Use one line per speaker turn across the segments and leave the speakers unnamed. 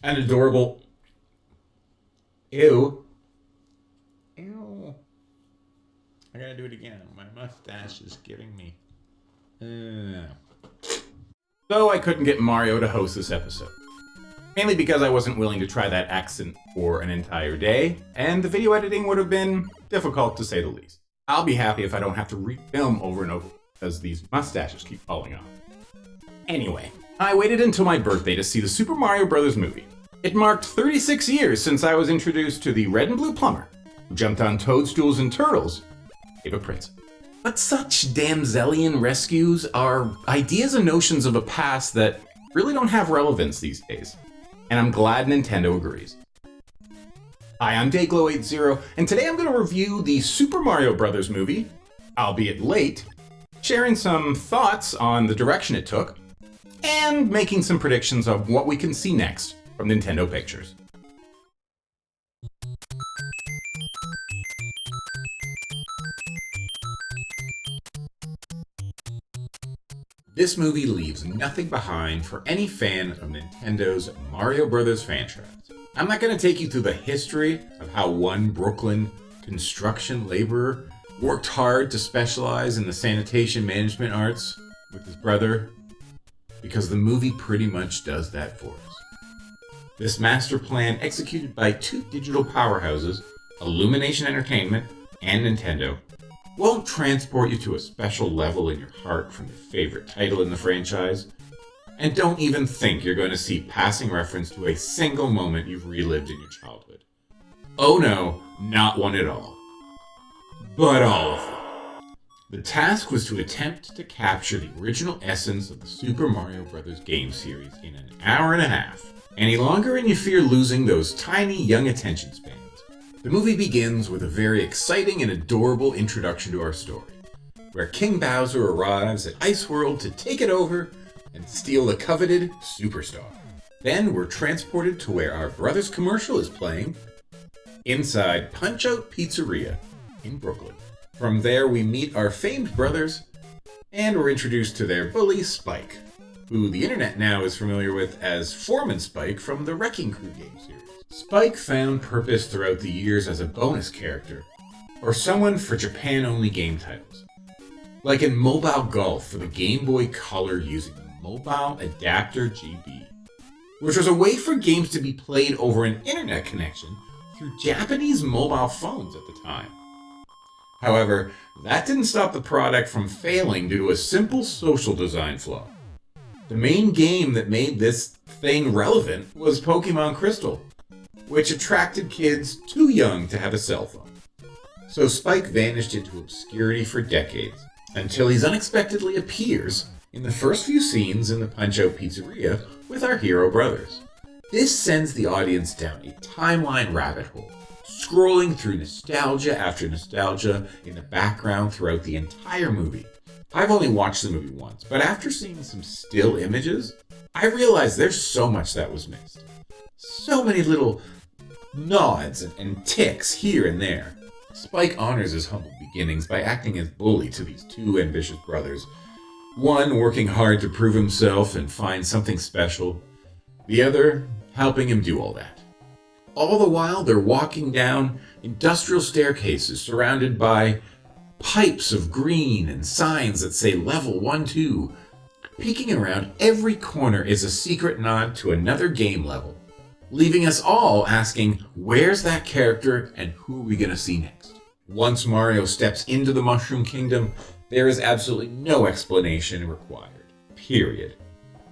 An adorable... Ew. Ew. I gotta do it again. My mustache is giving me... So I couldn't get Mario to host this episode. Mainly because I wasn't willing to try that accent for an entire day, and the video editing would have been difficult to say the least. I'll be happy if I don't have to refilm over and over because these mustaches keep falling off. Anyway, I waited until my birthday to see the Super Mario Bros. Movie. It marked 36 years since I was introduced to the red and blue plumber, who jumped on toadstools and turtles, gave a princess. But such damselian rescues are ideas and notions of a past that really don't have relevance these days. And I'm glad Nintendo agrees. Hi, I'm Dayglow80, and today I'm going to review the Super Mario Bros. Movie, albeit late, sharing some thoughts on the direction it took, and making some predictions of what we can see next from Nintendo Pictures. This movie leaves nothing behind for any fan of Nintendo's Mario Bros. Franchise. I'm not going to take you through the history of how one Brooklyn construction laborer worked hard to specialize in the sanitation management arts with his brother, because the movie pretty much does that for us. This master plan, executed by two digital powerhouses, Illumination Entertainment and Nintendo, won't transport you to a special level in your heart from your favorite title in the franchise, and don't even think you're going to see passing reference to a single moment you've relived in your childhood. Oh no, not one at all. But all of them. The task was to attempt to capture the original essence of the Super Mario Bros. Game series in an hour and a half. Any longer and you fear losing those tiny young attention spans. The movie begins with a very exciting and adorable introduction to our story, where King Bowser arrives at Ice World to take it over and steal the coveted Superstar. Then we're transported to where our brother's commercial is playing, inside Punch-Out Pizzeria in Brooklyn. From there we meet our famed brothers, and we're introduced to their bully Spike, who the internet now is familiar with as Foreman Spike from the Wrecking Crew game series. Spike found purpose throughout the years as a bonus character, or someone for Japan-only game titles. Like in Mobile Golf for the Game Boy Color using the Mobile Adapter GB, which was a way for games to be played over an internet connection through Japanese mobile phones at the time. However, that didn't stop the product from failing due to a simple social design flaw. The main game that made this thing relevant was Pokemon Crystal, which attracted kids too young to have a cell phone. So Spike vanished into obscurity for decades, until he unexpectedly appears in the first few scenes in the Punch-Out Pizzeria with our hero brothers. This sends the audience down a timeline rabbit hole, scrolling through nostalgia after nostalgia in the background throughout the entire movie. I've only watched the movie once, but after seeing some still images, I realized there's so much that was missed. So many little nods and ticks here and there. Spike honors his humble beginnings by acting as bully to these two ambitious brothers. One working hard to prove himself and find something special, the other helping him do all that. All the while they're walking down industrial staircases surrounded by pipes of green and signs that say level 1-2. Peeking around every corner is a secret nod to another game level, leaving us all asking, where's that character and who are we going to see next? Once Mario steps into the Mushroom Kingdom, there is absolutely no explanation required. Period.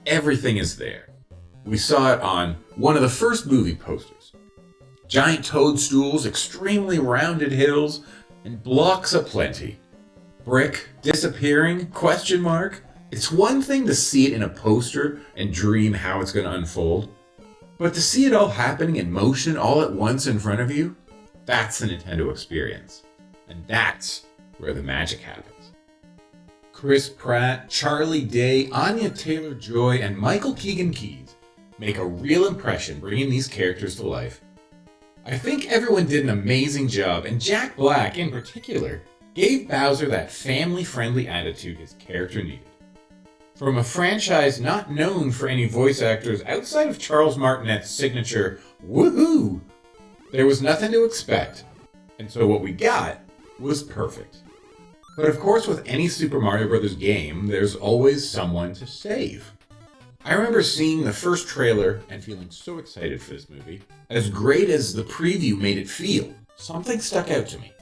Everything is there. We saw it on one of the first movie posters. Giant toadstools, extremely rounded hills, and blocks aplenty. Brick disappearing? Question mark? It's one thing to see it in a poster and dream how it's going to unfold. But to see it all happening in motion all at once in front of you, that's the Nintendo experience. And that's where the magic happens. Chris Pratt, Charlie Day, Anya Taylor-Joy, and Michael Keegan-Keyes make a real impression bringing these characters to life. I think everyone did an amazing job, and Jack Black in particular gave Bowser that family-friendly attitude his character needed. From a franchise not known for any voice actors outside of Charles Martinet's signature woohoo, there was nothing to expect, and so what we got was perfect. But of course, with any Super Mario Bros. Game, there's always someone to save. I remember seeing the first trailer and feeling so excited for this movie. As great as the preview made it feel, something stuck out to me.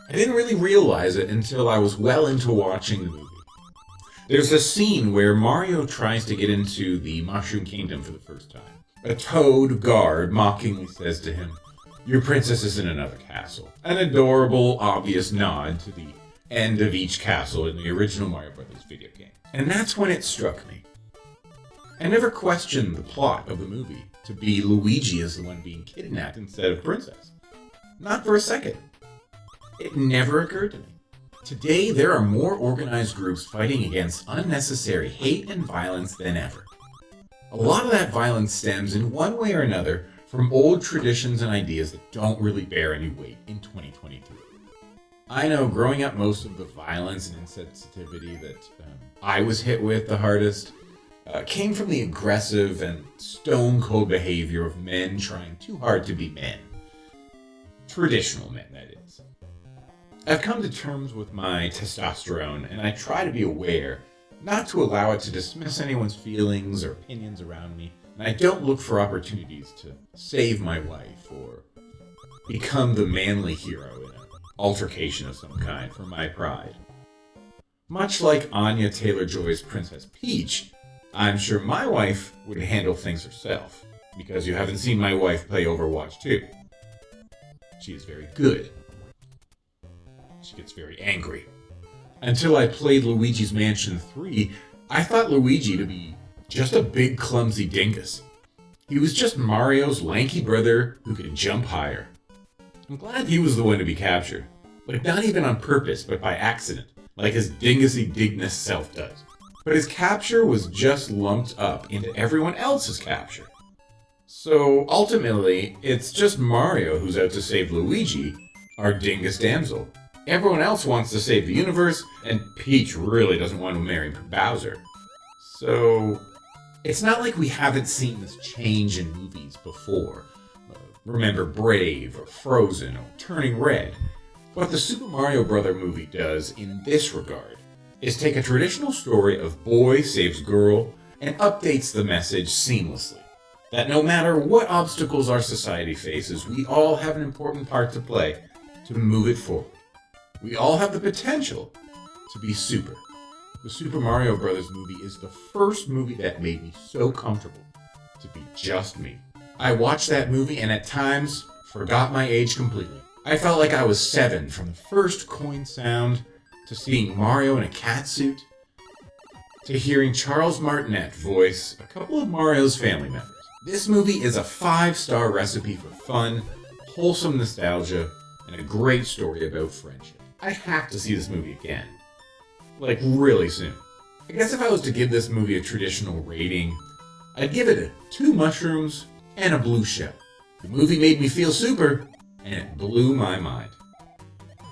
I didn't really realize it until I was well into watching the movie. There's a scene where Mario tries to get into the Mushroom Kingdom for the first time. A Toad guard mockingly says to him, "Your princess is in another castle." An adorable, obvious nod to the end of each castle in the original Mario Bros. Video game. And that's when it struck me. I never questioned the plot of the movie to be Luigi as the one being kidnapped instead of Princess. Not for a second. It never occurred to me. Today, there are more organized groups fighting against unnecessary hate and violence than ever. A lot of that violence stems in one way or another from old traditions and ideas that don't really bear any weight in 2023. I know growing up, most of the violence and insensitivity that I was hit with the hardest came from the aggressive and stone-cold behavior of men trying too hard to be men. Traditional men, that is. I've come to terms with my testosterone, and I try to be aware not to allow it to dismiss anyone's feelings or opinions around me, and I don't look for opportunities to save my wife or become the manly hero in an altercation of some kind for my pride. Much like Anya Taylor-Joy's Princess Peach, I'm sure my wife would handle things herself, because you haven't seen my wife play Overwatch 2. She is very good. She gets very angry. Until I played Luigi's Mansion 3, I thought Luigi to be just a big clumsy dingus. He was just Mario's lanky brother who could jump higher. I'm glad he was the one to be captured. Like, not even on purpose, but by accident, like his dingusy dignus self does. But his capture was just lumped up into everyone else's capture. So ultimately, it's just Mario who's out to save Luigi, our dingus damsel. Everyone else wants to save the universe, and Peach really doesn't want to marry Bowser. So it's not like we haven't seen this change in movies before. Remember Brave, or Frozen, or Turning Red. What the Super Mario Bros. Movie does in this regard is take a traditional story of boy saves girl and updates the message seamlessly. That no matter what obstacles our society faces, we all have an important part to play to move it forward. We all have the potential to be super. The Super Mario Bros. Movie is the first movie that made me so comfortable to be just me. I watched that movie and at times forgot my age completely. I felt like I was 7 from the first coin sound to seeing Mario in a catsuit, to hearing Charles Martinet voice a couple of Mario's family members. This movie is a 5-star recipe for fun, wholesome nostalgia, and a great story about friendship. I have to see this movie again. Like, really soon. I guess if I was to give this movie a traditional rating, I'd give it 2 mushrooms and a blue shell. The movie made me feel super, and it blew my mind.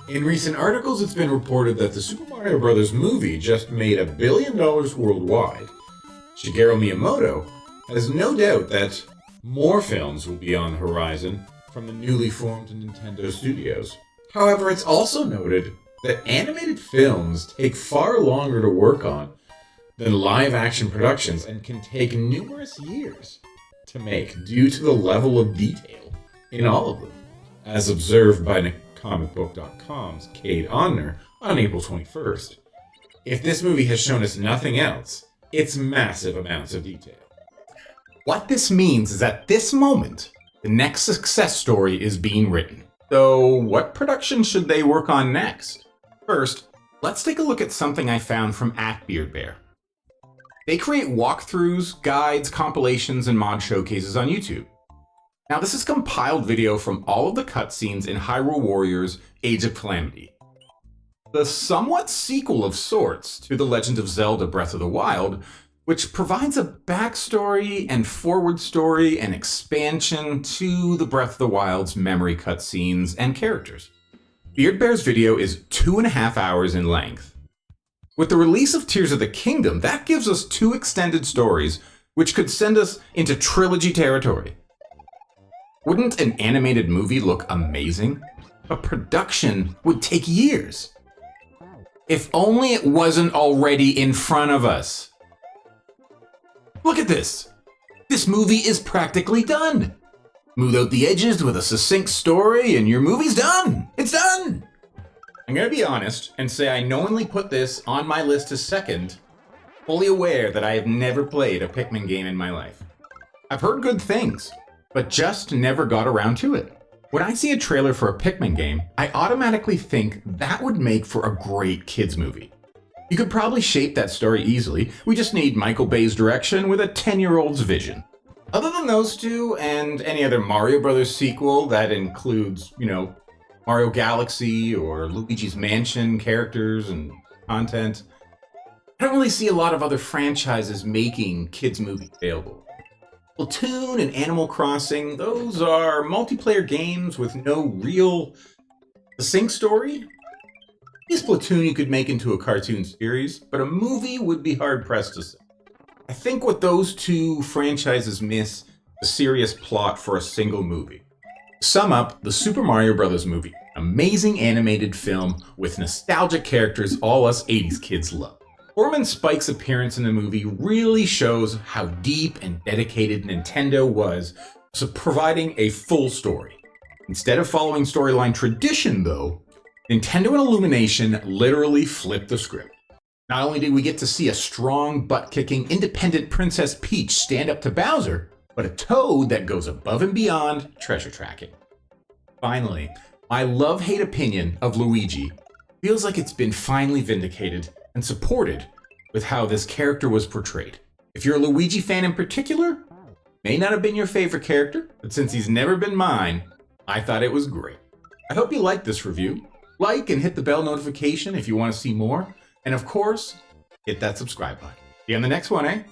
In recent articles, it's been reported that the Super Mario Bros. Movie just made $1 billion worldwide. Shigeru Miyamoto has no doubt that more films will be on the horizon from the newly formed Nintendo Studios. However, it's also noted that animated films take far longer to work on than live-action productions and can take numerous years to make due to the level of detail in all of them, as observed by comicbook.com's Cade on April 21st. If this movie has shown us nothing else, it's massive amounts of detail. What this means is at this moment, the next success story is being written. So what production should they work on next? First, let's take a look at something I found from @BeardBear. They create walkthroughs, guides, compilations, and mod showcases on YouTube. Now, this is compiled video from all of the cutscenes in Hyrule Warriors: Age of Calamity, the somewhat sequel of sorts to The Legend of Zelda: Breath of the Wild, which provides a backstory and forward story and expansion to the Breath of the Wild's memory cutscenes and characters. BeardBear's video is 2.5 hours in length. With the release of Tears of the Kingdom, that gives us 2 extended stories, which could send us into trilogy territory. Wouldn't an animated movie look amazing? But production would take years. If only it wasn't already in front of us. Look at this! This movie is practically done! Smooth out the edges with a succinct story and your movie's done! It's done! I'm gonna be honest and say I knowingly put this on my list as second, fully aware that I have never played a Pikmin game in my life. I've heard good things, but just never got around to it. When I see a trailer for a Pikmin game, I automatically think that would make for a great kids movie. You could probably shape that story easily, we just need Michael Bay's direction with a 10-year-old's vision. Other than those two and any other Mario Brothers sequel that includes, Mario Galaxy or Luigi's Mansion characters and content, I don't really see a lot of other franchises making kids' movies available. Splatoon and Animal Crossing, those are multiplayer games with no real succinct story. Splatoon you could make into a cartoon series, but a movie would be hard-pressed to say. I think what those 2 franchises miss is a serious plot for a single movie. To sum up, the Super Mario Bros. Movie, amazing animated film with nostalgic characters all us 80s kids love. Foreman Spike's appearance in the movie really shows how deep and dedicated Nintendo was to providing a full story. Instead of following storyline tradition, though, Nintendo and Illumination literally flipped the script. Not only did we get to see a strong, butt-kicking, independent Princess Peach stand up to Bowser, but a Toad that goes above and beyond treasure tracking. Finally, my love-hate opinion of Luigi feels like it's been finally vindicated and supported with how this character was portrayed. If you're a Luigi fan in particular, may not have been your favorite character, but since he's never been mine, I thought it was great. I hope you liked this review. Like and hit the bell notification if you want to see more. And of course, hit that subscribe button. See you on the next one, eh?